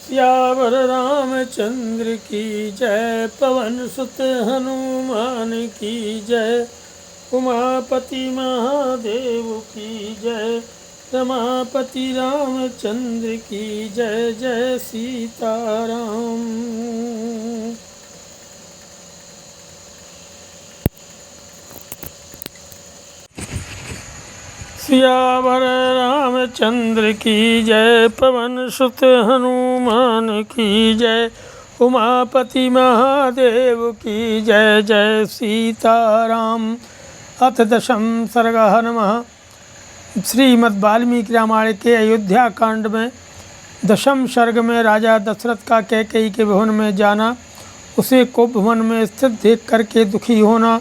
सियावर रामचंद्र की जय, पवन सुत हनुमान की जय, उमापति महादेव की जय, रमापति रामचंद्र की जय। जय सीताराम। सियावर रामचंद्र की जय, पवन सुत हनुमान की जय, उमापति महादेव की जय। जय सीताराम। अथ दशम सर्गः। नमः। श्रीमद् वाल्मीकि रामायण के अयोध्या कांड में दशम सर्ग में राजा दशरथ का कैकेयी के भवन में जाना, उसे कोप भवन में स्थित देख करके दुखी होना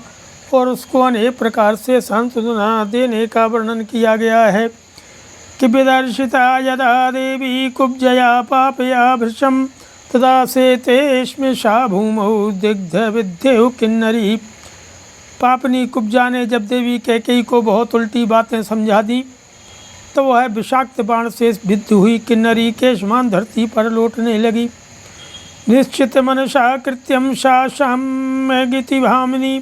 और उसको अनेक प्रकार से सांत्वना देने का वर्णन किया गया है कि विदर्शिता यदा देवी कुब्जया पापया भृशम तदा से तेष्मिषा भूमौ दिग्ध विद्यु किन्नरी। पापनी कुब्जा ने जब देवी कैकेयी को बहुत उल्टी बातें समझा दी तो वह विषाक्त बाण से विद्ध हुई किन्नरी के समान धरती पर लौटने लगी। निश्चित मनसा कृत्यम शाम्यगिति भामिनी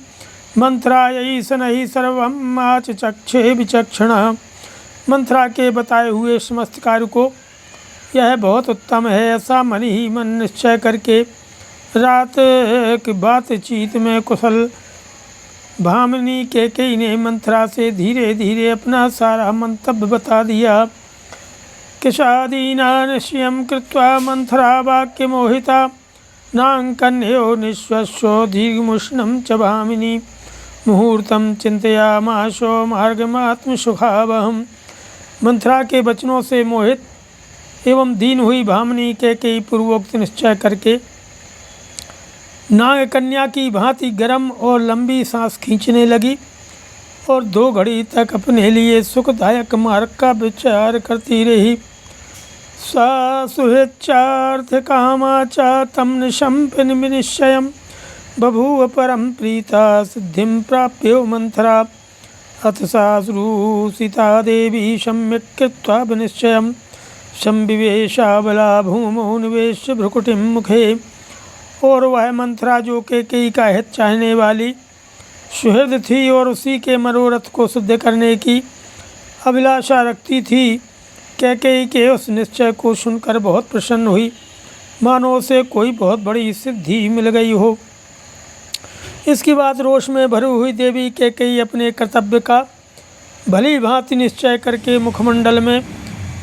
मंथरायै शनैः सर्वम् आचचक्षे विचक्षणः। मंथरा के बताए हुए समस्त कार्य को यह बहुत उत्तम है ऐसा मन ही मन निश्चय करके रात की बातचीत में कुशल भामिनी कैकेयी ने मंथरा से धीरे धीरे अपना सारा मंतव्य बता दिया। किशादीना निश्चयं कृत्वा मंथरा वाक्य मोहिता नांकन्यो निःश्वस्यो दीर्घमुष्णं च भामिनी मुहूर्तम चिंतयामाशो मार्गमात्मसुखावहम्। मंथरा के वचनों से मोहित एवं दीन हुई भामिनी कैकेयी पूर्वोक्त निश्चय करके नाग कन्या की भांति गर्म और लंबी सांस खींचने लगी और 2 घड़ी तक अपने लिए सुखदायक मार्ग का विचार करती रही। सा सुहेच्छार्थ कामा च तम निशंपन विनिश्चयम् बभूव परम प्रीता सिद्धिं प्राप्यो मंथरा। अथ साश्रूषिता देवी सम्यक् कृत्वा विनिश्चयं संविवेशा बला भूमौ निवेश्य भ्रुकुटिं मुखे। और वह मंथरा जो कैकेयी का हित चाहने वाली सुहृद थी और उसी के मनोरथ को सिद्ध करने की अभिलाषा रखती थी, कैकेयी के उस निश्चय को सुनकर बहुत प्रसन्न हुई, मानो उसे कोई बहुत बड़ी सिद्धि मिल गई हो। इसकी बात रोष में भरी हुई देवी कैकेयी अपने कर्तव्य का भली भांति निश्चय करके मुखमंडल में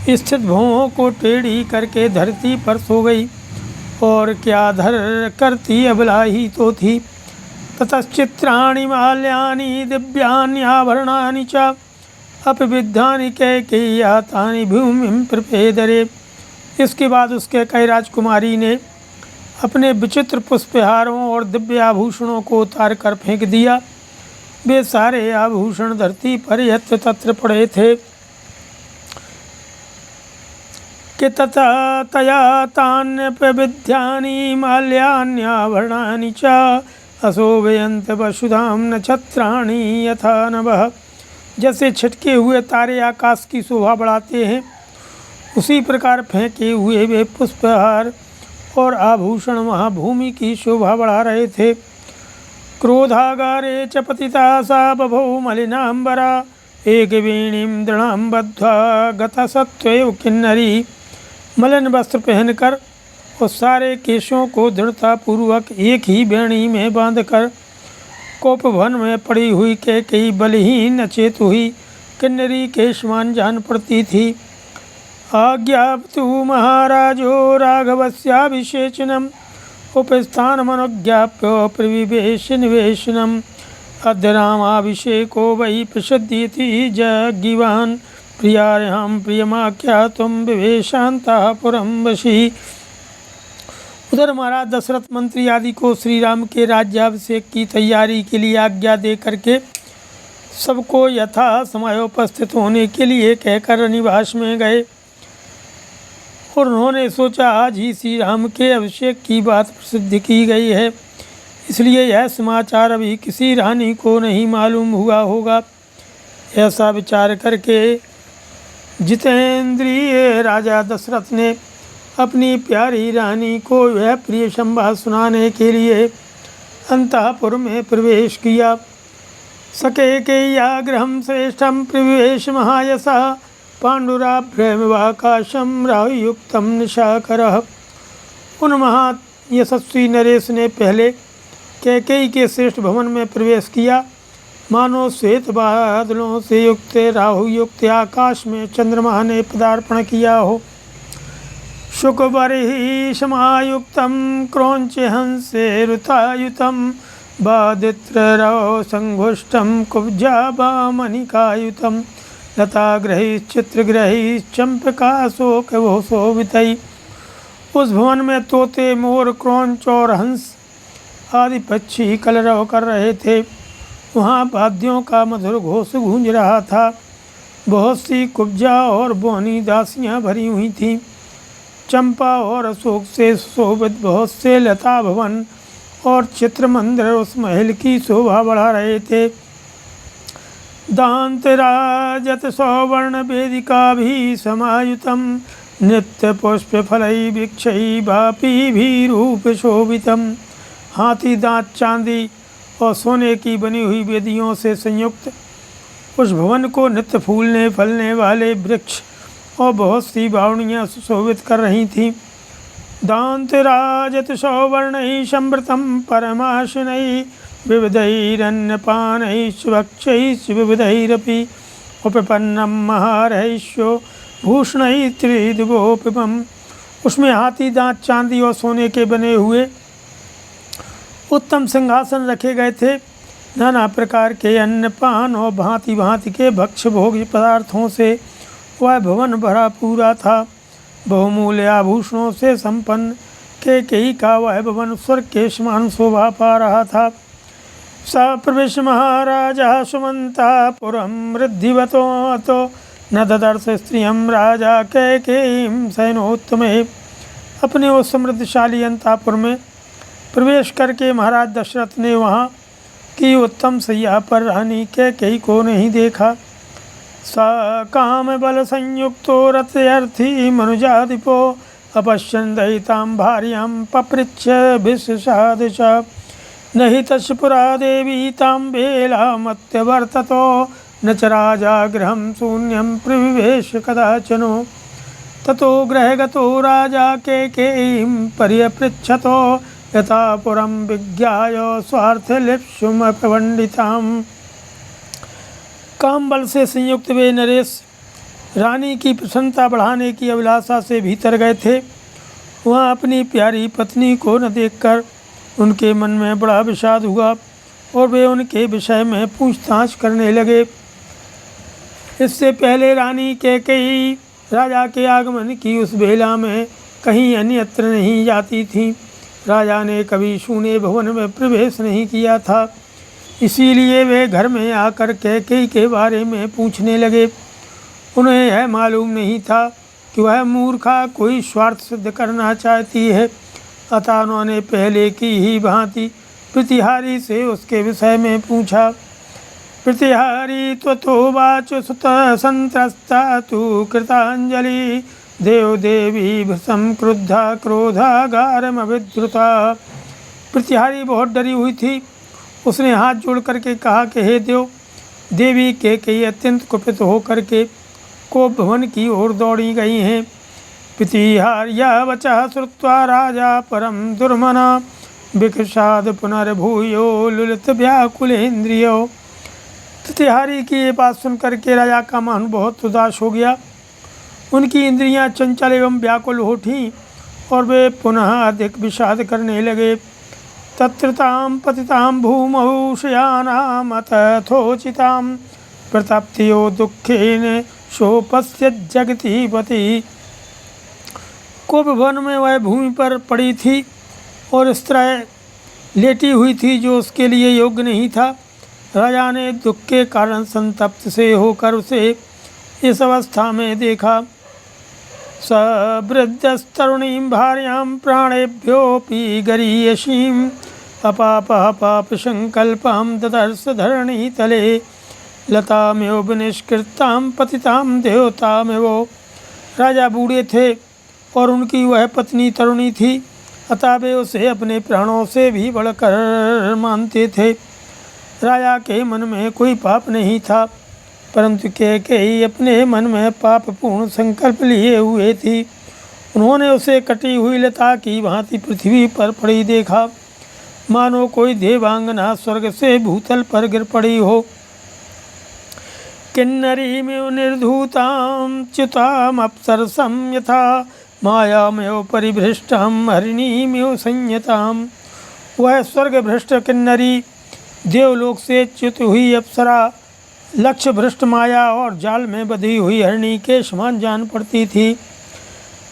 स्थित भुवों को टेढ़ी करके धरती पर सो गई। और क्या धर करती अबला ही तो थी। ततश्चित्राणि माल्यानि दिव्यान्याभरणानि च अपविद्धानि कैकेय्या तानि भूमिं प्रपेदरे। इसके बाद उसके कई राजकुमारी ने अपने विचित्र पुष्पहारों और दिव्य आभूषणों को उतार कर फेंक दिया। वे सारे आभूषण धरती पर यत्र तत्र पड़े थे कि तथा तया तान्यपविद्यानि माल्यान्याभरणानि च अशोभयन्त वसुधां नक्षत्राणि यथा नभः। जैसे छिटके हुए तारे आकाश की शोभा बढ़ाते हैं, उसी प्रकार फेंके हुए वे पुष्पहार और आभूषण वहाँ भूमि की शोभा बढ़ा रहे थे। क्रोधागारे च पतिता सा बभौ मलिनांबरा एकवीणीं दृढ़ां बद्ध्वा गतसत्त्वैव किन्नरी। मलिन वस्त्र पहनकर और सारे केशों को दृढ़ता पूर्वक एक ही बेणी में बांधकर कोप भवन में पड़ी हुई कैकेयी बलहीन अचेत हुई किन्नरी के समान जान पड़ती थी। आज्ञाप्तु महाराजो राघवस्याभिषेचनम् उपस्थानमनुज्ञाप्य प्रविवेश निवेशनम् अद्य रामाभिषेको वै प्रसिद्धीति जज्ञिवान् प्रियायां प्रियमाख्यातुं विवेशान्तः पुरं वशी। उधर महाराज दशरथ मंत्री आदि को श्री राम के राज्याभिषेक की तैयारी के लिए आज्ञा दे करके सबको यथा समय उपस्थित होने के लिए कहकर निवास में गए और उन्होंने सोचा आज ही श्री राम के अभिषेक की बात प्रसिद्ध की गई है, इसलिए यह समाचार अभी किसी रानी को नहीं मालूम हुआ होगा। ऐसा विचार करके जितेंद्रिय राजा दशरथ ने अपनी प्यारी रानी को यह प्रिय संवाद सुनाने के लिए अंतःपुर में प्रवेश किया। सके के या गृहं श्रेष्ठं प्रविवेश महायशः पाण्डुराभ्रमिवाकाशं राहुयुक्तं निशाकरः। उन महा यशस्वी नरेश ने पहले कैकेयी के श्रेष्ठ भवन में प्रवेश किया, मानो श्वेत बादलों से युक्त राहु युक्त आकाश में चंद्रमा ने पदार्पण किया हो। शुकबर्हि समायुक्तं क्रौंच हंसे रुतायुतं बादित्ररौ संघुष्टं कुब्जाबामनिकायुतं लताग्रहिश्चित्रग्रहिश्चम्पकाशोकवो शोभितैः। उस भवन में तोते, मोर, क्रौंच और हंस आदि पक्षी कलरव कर रहे थे। वहाँ वाद्यों का मधुर घोष गूंज रहा था। बहुत सी कुब्जा और बोनी दासियाँ भरी हुई थीं। चंपा और अशोक से सुशोभित बहुत से लता भवन और चित्र मंदिर उस महल की शोभा बढ़ा रहे थे। दान्तराजत सौवर्ण वेदिका भी समायुतम नित्य पुष्प फलई वृक्षई वापी भी रूप शोभितम। हाथी दांत, चांदी और सोने की बनी हुई वेदियों से संयुक्त उस भवन को नित्य फूलने फलने वाले वृक्ष और बहुत सी बावड़ियाँ सुशोभित कर रही थीं। दान्तराजत सौवर्णैः संवृतं परमाशनैः विविधैरन्नपानैश्च भक्षैश्च विविधैरपि उपपन्नं महारहस्यो भूषणैः त्रिदिवोपमम्। उसमें हाथी दांत, चांदी और सोने के बने हुए उत्तम सिंहासन रखे गए थे। नाना प्रकार के अन्न, पान और भांति भांति के भक्ष्य भोग्य पदार्थों से वह भवन भरा पूरा था। बहुमूल्य आभूषणों से संपन्न कैकेयी का वह भवन स्वर्ग के समान शोभा पा रहा था। स प्रविश महाराजा सुमंतापुरं वृद्धिवतो न ददर्श स्त्रियं राजा कैकेयीं शयनोत्तमे। अपने उस समृद्धशाली अंतापुर में प्रवेश करके महाराज दशरथ ने वहाँ की उत्तम सैया पर रानी कैकेयी को नहीं देखा। स काम बल संयुक्तो रथयर्थी मनुजाधिपो अपश्यन् दयितां भार्यां पपृच्छ विशसाद च। नहि तस्य पुरा देवी तां बेलामत्यवर्ततो न च राजा गृहं शून्यं प्रविवेश कदाचनो। ततो गृहगतो राजा कैकेयीं पर्यपृच्छतो यथा पुरं विज्ञाय स्वार्थलिप्सुमपवण्डिताम्। काम बल से संयुक्त वे नरेश रानी की प्रसन्नता बढ़ाने की अभिलाषा से भीतर गए थे। वहाँ अपनी प्यारी पत्नी को न देखकर उनके मन में बड़ा विषाद हुआ और वे उनके विषय में पूछताछ करने लगे। इससे पहले रानी कैकेयी राजा के आगमन की उस बेला में कहीं अन्यत्र नहीं जाती थी। राजा ने कभी शून्य भवन में प्रवेश नहीं किया था, इसीलिए वे घर में आकर कैकेयी के बारे में पूछने लगे। उन्हें यह मालूम नहीं था कि वह मूर्खा कोई स्वार्थ सिद्ध करना चाहती है, अतः उन्होंने पहले की ही भांति प्रतिहारी से उसके विषय में पूछा। प्रतिहारी त्वथोवाच सुत संत्रस्ता तु कृतांजलि देव देवी भृशं क्रुद्धा क्रोधागारमभिद्रुता। प्रतिहारी बहुत डरी हुई थी। उसने हाथ जोड़ करके कहा कि हे देव देवी कैकेयी अत्यंत कुपित होकर के कोप भवन की ओर दौड़ी गई हैं। प्रतिहार्या वचः श्रुत्वा राजा परम दुर्मना विकषाद पुनर्भूयो लुलित व्याकुलेन्द्रियो। प्रतिहारी की ये बात सुन करके राजा का मन बहुत उदास हो गया। उनकी इंद्रियां चंचल एवं व्याकुल हो उठीं और वे पुनः अधिक विषाद करने लगे। तत्रतां पतितां भूमौ शयानां अतथोचितां प्रतप्त्यो दुःखेन शोपश्यत् जगतीपति। कोप भवन में वह भूमि पर पड़ी थी और इस तरह लेटी हुई थी जो उसके लिए योग्य नहीं था। राजा ने दुख के कारण संतप्त से होकर उसे इस अवस्था में देखा। स वृद्धस्तरुणीं भार्यां प्राणेभ्योऽपि गरीयसीम् अपापः पापसंकल्पां ददर्श धरणीतले लतामेव विनिष्कृतां पतितां देवतामेव। राजा बूढ़े थे और उनकी वह पत्नी तरुणी थी, अतः वे उसे अपने प्राणों से भी बढ़कर मानते थे। राजा के मन में कोई पाप नहीं था, परंतु कैकेयी अपने मन में पापपूर्ण संकल्प लिए हुए थी। उन्होंने उसे कटी हुई लता की भांति पृथ्वी पर पड़ी देखा, मानो कोई देवांगना स्वर्ग से भूतल पर गिर पड़ी हो। किन्नरीमिव निर्धूतां च्युताम् अप्सरसं यथा मायामयो परिभ्रष्टं हरिणीमिव संयताम्। वह स्वर्ग भ्रष्ट किन्नरी, देवलोक से च्युत हुई अप्सरा, लक्ष्य भ्रष्ट माया और जाल में बंधी हुई हरिणी के समान जान पड़ती थी।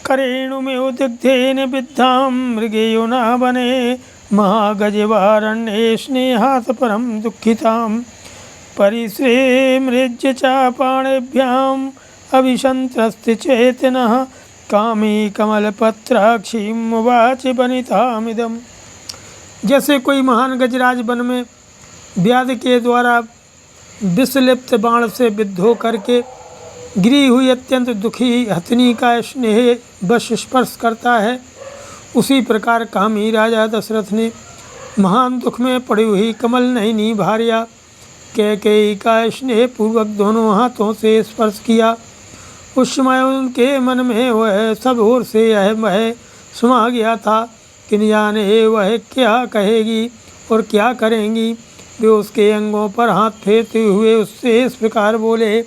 करेणुमिव दिग्धेन विद्धां मृगेयो न बने महागजवारण्ये स्नेहात् परं दुःखितां। परिश्रेमृज्य च पाणिभ्याम् अभिसंत्रस्य चेतनः कामी कमलपत्राक्षीं उवाच वनितामिदम्। जैसे कोई महान गजराज वन में व्याध के द्वारा विषलिप्त बाण से विद्ध होकर के गिरी हुई अत्यंत दुखी हथिनी का स्नेह बस स्पर्श करता है, उसी प्रकार कामी राजा दशरथ ने महान दुख में पड़ी हुई कमल नयनी भार्या कैकेयी का स्नेह पूर्वक दोनों हाथों से स्पर्श किया। उस समय उनके मन में वह सब ओर से यह वह समा गया था कि न जाने वह क्या कहेगी और क्या करेंगी। वे उसके अंगों पर हाथ फेरते हुए उससे इस प्रकार बोले,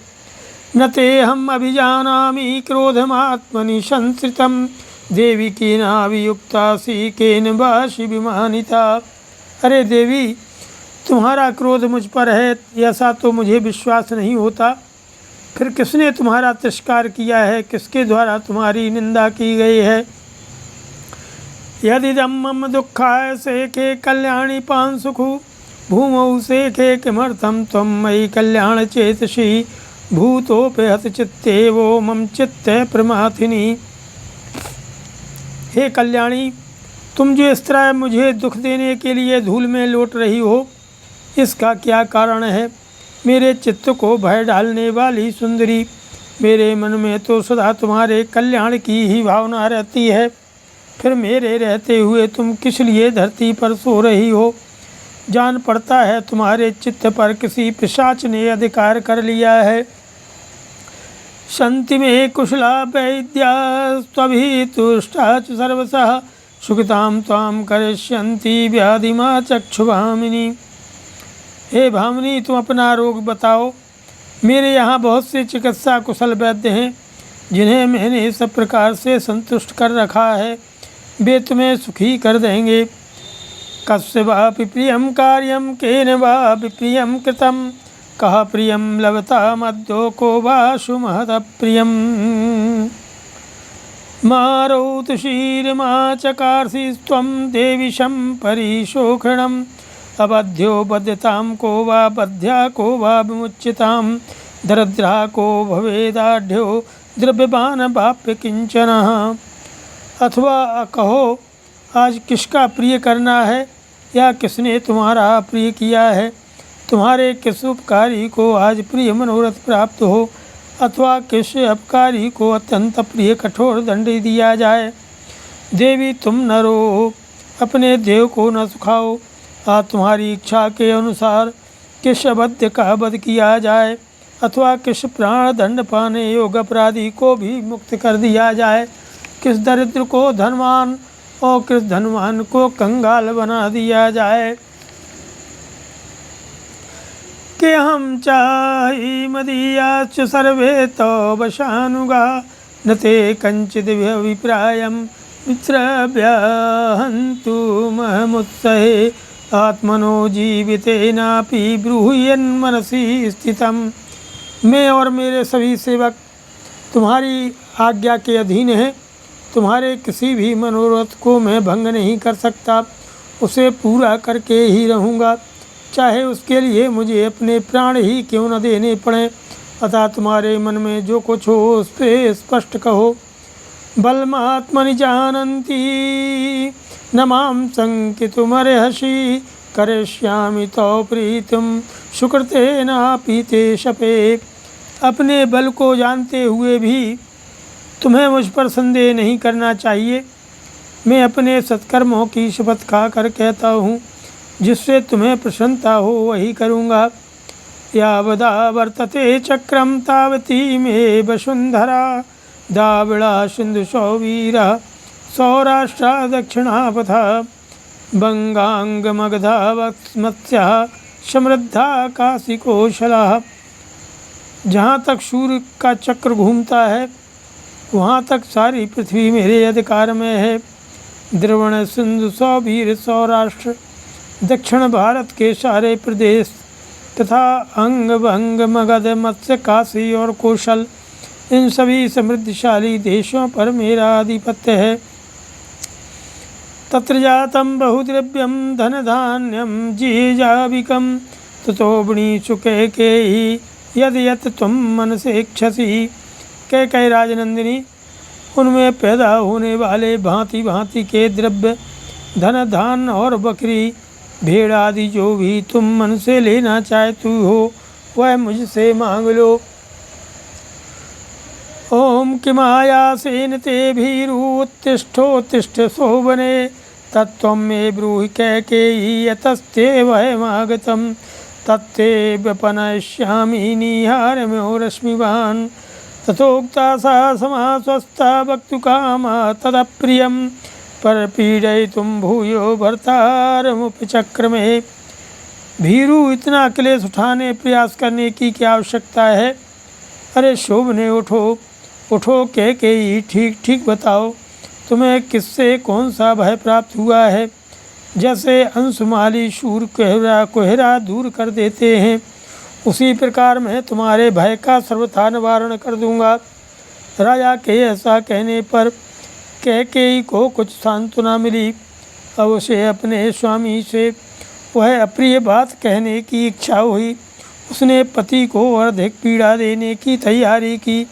न ते हम अभिजानामि क्रोधमात्मनि संश्रितं देवी की नाभियुक्तासी केन वासि विमानिता। अरे देवी, तुम्हारा क्रोध मुझ पर है ऐसा तो मुझे विश्वास नहीं होता। फिर किसने तुम्हारा तिरस्कार किया है, किसके द्वारा तुम्हारी निंदा की गई है। यदिदं मम दुःखाय सेखे कल्याणी पान सुखु भूमौ सेखे किमर्थं त्वं मयि कल्याण चेतसि भूतोपहत चित्ते वो मम चित्ते प्रमाथिनी। हे कल्याणी, तुम जो इस तरह मुझे दुख देने के लिए धूल में लौट रही हो, इसका क्या कारण है। मेरे चित्त को भय डालने वाली सुंदरी, मेरे मन में तो सदा तुम्हारे कल्याण की ही भावना रहती है। फिर मेरे रहते हुए तुम किस लिए धरती पर सो रही हो। जान पड़ता है तुम्हारे चित्त पर किसी पिशाच ने अधिकार कर लिया है। संति में कुशला वैद्यास्त्वभि तुष्टा च सर्वशः सुखितां त्वां करिष्यन्ति व्याधिमा चक्षुभामिनी। हे भामिनी, तुम अपना रोग बताओ। मेरे यहाँ बहुत से चिकित्सा कुशल वैद्य हैं, जिन्हें मैंने सब प्रकार से संतुष्ट कर रखा है। वे तुम्हें सुखी कर देंगे। कस्य वा प्रियं कार्यं केन वा विप्रियं कृतं कः प्रियं लभता मद्यो को वा सुमहदप्रियं। मारौत शीरमा चकारसिस्त्वं देविशं परिशोषणम् अबध्यो बध्यतां को वा बध्या को वा विमुच्यतां दरिद्रा को भवेदाढ्यो द्रव्यवान वाप्य किंचनः। अथवा कहो, आज किसका प्रिय करना है या किसने तुम्हारा प्रिय किया है। तुम्हारे किस उपकारी को आज प्रिय मनोरथ प्राप्त हो, अथवा किस अपकारी को अत्यंत प्रिय कठोर दंड दिया जाए। देवी, तुम न रो, अपने देव को न सुखाओ। आज तुम्हारी इच्छा के अनुसार किस अबध्य का वध किया जाए, अथवा किस प्राण दंड पाने योग अपराधी को भी मुक्त कर दिया जाए। किस दरिद्र को धनवान और किस धनवान को कंगाल बना दिया जाए। कि हम चाहि मदीयाश्च सर्वे तो वशानुगा न ते कंचिद विप्रायं वित्रव्यहन्तु महमुत्सहे आत्मनो जीवितेनापि ब्रूह्यन्मनसि स्थितम्। मैं और मेरे सभी सेवक तुम्हारी आज्ञा के अधीन हैं। तुम्हारे किसी भी मनोरथ को मैं भंग नहीं कर सकता, उसे पूरा करके ही रहूँगा, चाहे उसके लिए मुझे अपने प्राण ही क्यों न देने पड़ें। अतः तुम्हारे मन में जो कुछ हो उस पर स्पष्ट कहो। बलमात्मनि जानन्ति न मां शंकितुमर्हसि करिष्यामि तौ प्रीतिं सुकृतेनापि ते शपे। अपने बल को जानते हुए भी तुम्हें मुझ पर संदेह नहीं करना चाहिए। मैं अपने सत्कर्मों की शपथ खाकर कहता हूँ, जिससे तुम्हें प्रसन्नता हो वही करूँगा। यावदा वर्तते चक्रम तावती मे वसुंधरा, द्राविड़ा सिंधु सौवीरः सौराष्ट्र दक्षिणापथ, बंगांग मगधा मत्स्यः समृद्धा काशी कौशलः। जहाँ तक सूर्य का चक्र घूमता है वहाँ तक सारी पृथ्वी मेरे अधिकार में है। द्रवण सिंधु सौवीर सौराष्ट्र, दक्षिण भारत के सारे प्रदेश तथा अंग भंग मगध मत्स्य काशी और कौशल, इन सभी समृद्धशाली देशों पर मेरा आधिपत्य है। तत्र जातं बहुद्रव्यं धनधान्यं जीजाविकं ततो वृणीषु कैकेयी यद यत तुम मनसेक्षसि। कैकेयी राजनंदिनी, उनमें पैदा होने वाले भांति भांति के द्रव्य, धन धान और बकरी भेड़ आदि जो भी तुम मन से लेना चाहती हो वह मुझसे मांग लो। ओम किमायासेन ते भीरुत्तिष्ठोत्तिष्ठ शोभने, तत्त्वं मे ब्रूहि कैकेयी यतस्ते वयमागतं, तत्ते व्यपनयिष्यामि निहारम्यो रश्मिवान्। तथोक्ता सा समास्वस्था वक्तुकामा तदप्रियं, परपीडयितुं भूयो भर्तारमुपचक्रमे। भीरू, इतना क्लेश उठाने प्रयास करने की क्या आवश्यकता है। अरे शोभने उठो उठो कैकेयी, ठीक ठीक बताओ तुम्हें किससे कौन सा भय प्राप्त हुआ है। जैसे अंशुमाली शूर कोहरा दूर कर देते हैं, उसी प्रकार मैं तुम्हारे भय का सर्वथा निवारण कर दूंगा। राजा के ऐसा कहने पर कैकेयी को कुछ सांत्वना मिली। अब उसे अपने स्वामी से वह अप्रिय बात कहने की इच्छा हुई। उसने पति को अधिक पीड़ा देने की तैयारी की।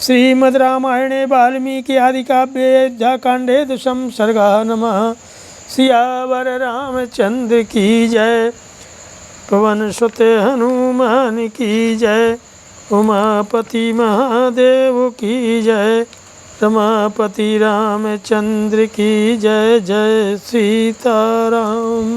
श्रीमद् रामायणे वाल्मीकि आदि काव्ये अयोध्याकांडे 10वां सर्गः। नमः। सियावर रामचंद्र की जय, पवन सुत हनुमान की जय, उमापति महादेव की जय, रमापति रामचंद्र की जय। जय सीताराम।